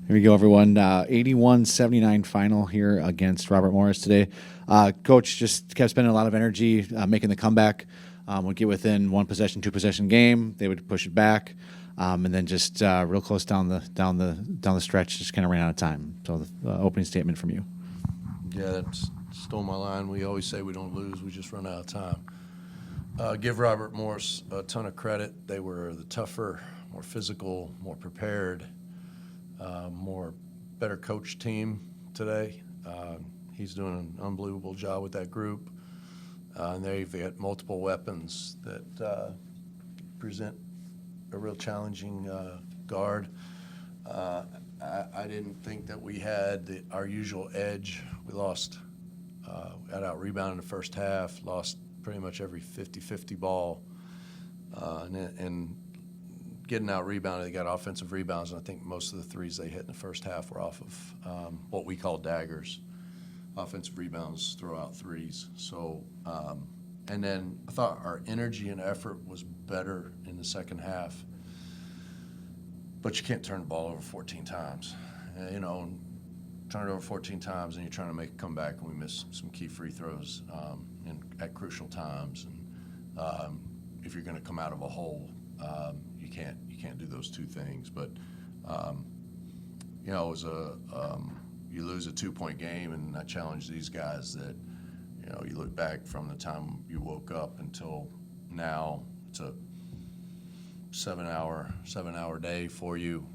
Here we go, everyone. 81-79 final here against Robert Morris today. Coach just kept spending a lot of energy making the comeback. Would get within one possession, two possession game. They would push it back, and then just real close down the stretch, just kind of ran out of time. So the opening statement from you. Yeah, that stole my line. We always say we don't lose, we just run out of time. Give Robert Morris a ton of credit. They were the tougher, more physical, more prepared, better coach team today. He's doing an unbelievable job with that group. And they've got multiple weapons that present a real challenging guard. I didn't think that we had our usual edge. We lost, got out-rebounded in the first half, lost pretty much every 50-50 ball. And getting out-rebounded, they got offensive rebounds, and I think most of the threes they hit in the first half were off of what we call daggers. Offensive rebounds, throw out threes. So, and then I thought our energy and effort was better in the second half. But you can't turn the ball over 14 times. Turn it over 14 times, and you're trying to make a comeback, and we missed some key free throws at crucial times. And if you're going to come out of a hole, you can't do those two things. But it was you lose a 2-point game, and I challenge these guys that you look back from the time you woke up until now. It's a 7-hour day for you,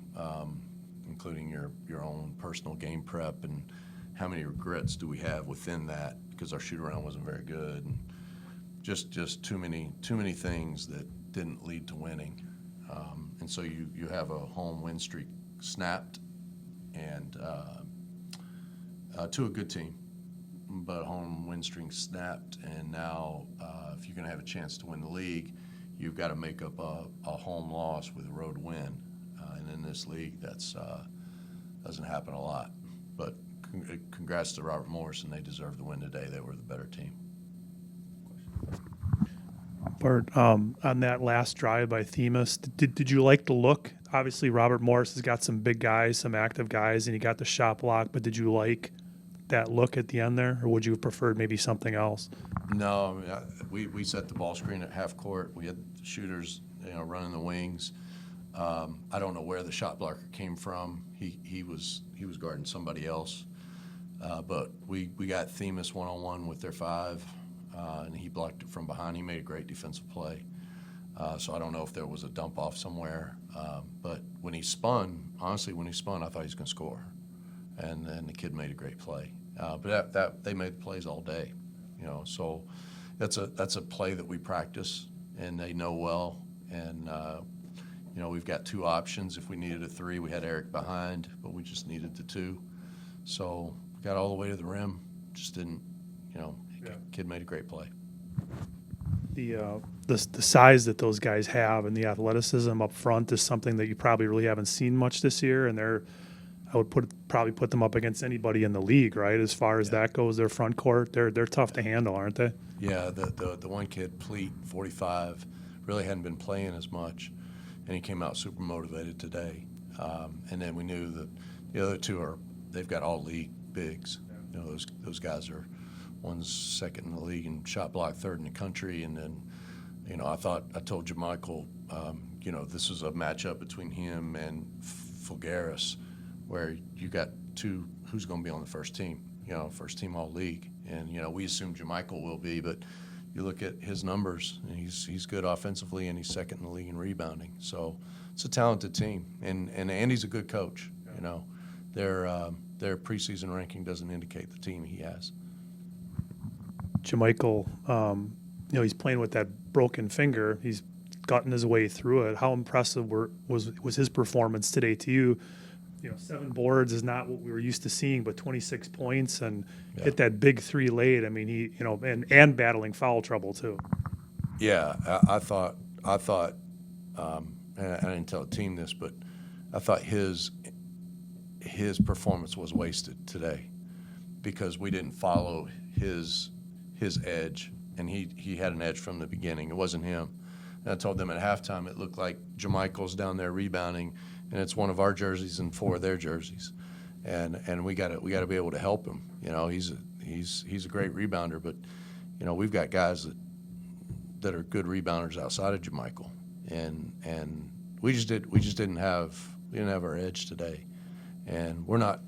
including your own personal game prep, and how many regrets do we have within that because our shoot around wasn't very good, and just too many things that didn't lead to winning. And so you have a home win streak snapped, and to a good team, but a home win streak snapped, and now if you're going to have a chance to win the league, you've got to make up a home loss with a road win. And in this league, that's doesn't happen a lot. But congrats to Robert Morris, and they deserve the win today. They were the better team. Bart, on that last drive by Themis, did you like the look? Obviously, Robert Morris has got some big guys, some active guys, and he got the shot block, but did you like that look at the end there, or would you have preferred maybe something else? No, we set the ball screen at half court. We had shooters, running the wings. I don't know where the shot blocker came from. He was guarding somebody else, but we got Themis one-on-one with their five, and he blocked it from behind. He made a great defensive play. So I don't know if there was a dump off somewhere, but when he spun, I thought he was going to score, and then the kid made a great play. But that they made plays all day, So that's a play that we practice and they know well. And we've got two options. If we needed a three, we had Eric behind, but we just needed the two. So we got all the way to the rim. Just didn't, Kid made a great play. The size that those guys have and the athleticism up front is something that you probably really haven't seen much this year, and I would probably put them up against anybody in the league, right? As far as that goes, their front court, they're tough to handle, aren't they? Yeah, the one kid, Pleat, 45, really hadn't been playing as much, and he came out super motivated today. And then we knew that the other two they've got all league bigs. Those guys are, one's second in the league in shot block, third in the country, and then I told Jamichael, this is a matchup between him and Fulgaris, where you got two who's going to be on the first team, first team all league. And, we assume Jamichael will be, but you look at his numbers, and he's good offensively, and he's second in the league in rebounding. So it's a talented team. And Andy's a good coach, Their preseason ranking doesn't indicate the team he has. Jamichael, he's playing with that broken finger. He's gotten his way through it. How impressive was his performance today to you? 7 boards is not what we were used to seeing, but 26 points and hit that big three late. I mean, he, and battling foul trouble too. Yeah, I thought, and I didn't tell the team this, but I thought his performance was wasted today because we didn't follow his edge, and he had an edge from the beginning. It wasn't him. And I told them at halftime it looked like Jamichael's down there rebounding, and it's one of our jerseys and 4 of their jerseys, and we got to be able to help him. You know, he's a great rebounder, but you know, we've got guys that are good rebounders outside of Jermichael, and we just didn't have our edge today, and we're not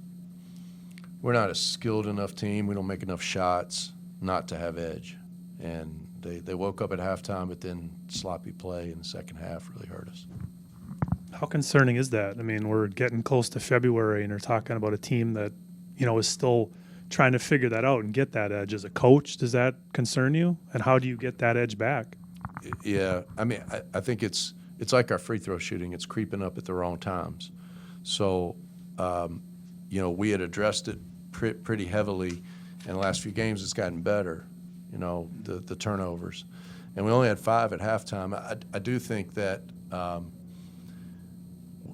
a skilled enough team. We don't make enough shots not to have edge, and they woke up at halftime, but then sloppy play in the second half really hurt us. How concerning is that? I mean, we're getting close to February, and they're talking about a team that, you know, is still trying to figure that out and get that edge. As a coach, does that concern you? And how do you get that edge back? Yeah, I mean, I think it's like our free throw shooting. It's creeping up at the wrong times. So, you know, we had addressed it pretty heavily in the last few games. It's gotten better, you know, the turnovers. And we only had 5 at halftime. I do think that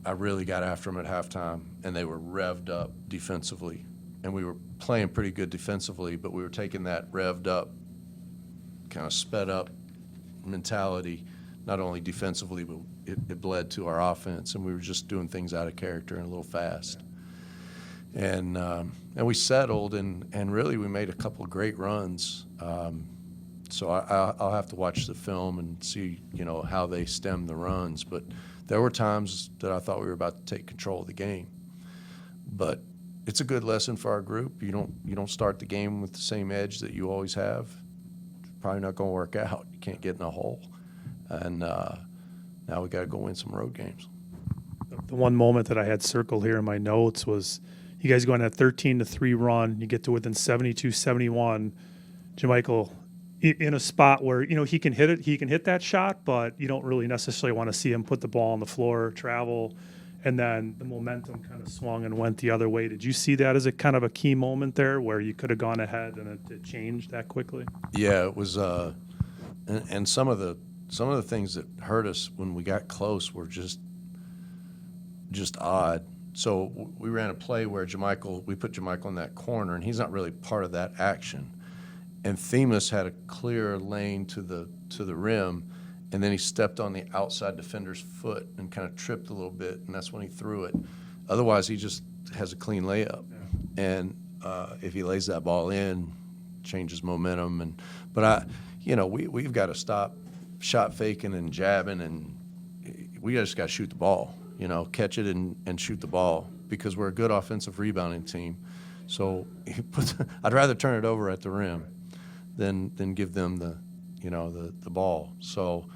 I really got after them at halftime, and they were revved up defensively. And we were playing pretty good defensively, but we were taking that revved up, kind of sped up mentality, not only defensively, but it bled to our offense, and we were just doing things out of character and a little fast. And we settled, and really we made a couple of great runs. So I'll have to watch the film and see, you know, how they stem the runs. But there were times that I thought we were about to take control of the game. But it's a good lesson for our group. You don't start the game with the same edge that you always have. It's probably not going to work out. You can't get in a hole. And now we got to go win some road games. The one moment that I had circled here in my notes was you guys going at 13-3 run. You get to within 72-71. Jermichael in a spot where, you know, he can hit it. He can hit that shot, but you don't really necessarily want to see him put the ball on the floor, travel. And then the momentum kind of swung and went the other way. Did you see that as a kind of a key moment there where you could have gone ahead and it changed that quickly? Yeah, it was. And some of the things that hurt us when we got close were just odd. So we ran a play where we put Jermichael in that corner, and he's not really part of that action. And Themis had a clear lane to the rim, and then he stepped on the outside defender's foot and kind of tripped a little bit, and that's when he threw it. Otherwise, he just has a clean layup. Yeah. And if he lays that ball in, changes momentum. But we've got to stop shot faking and jabbing, and we just got to shoot the ball. You know, catch it and shoot the ball, because we're a good offensive rebounding team. So I'd rather turn it over at the rim than give them the ball. So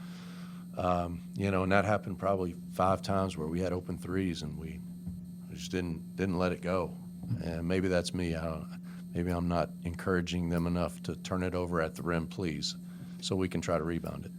and that happened probably 5 times where we had open threes and we just didn't let it go. And maybe that's me. Maybe I'm not encouraging them enough to turn it over at the rim, please, so we can try to rebound it.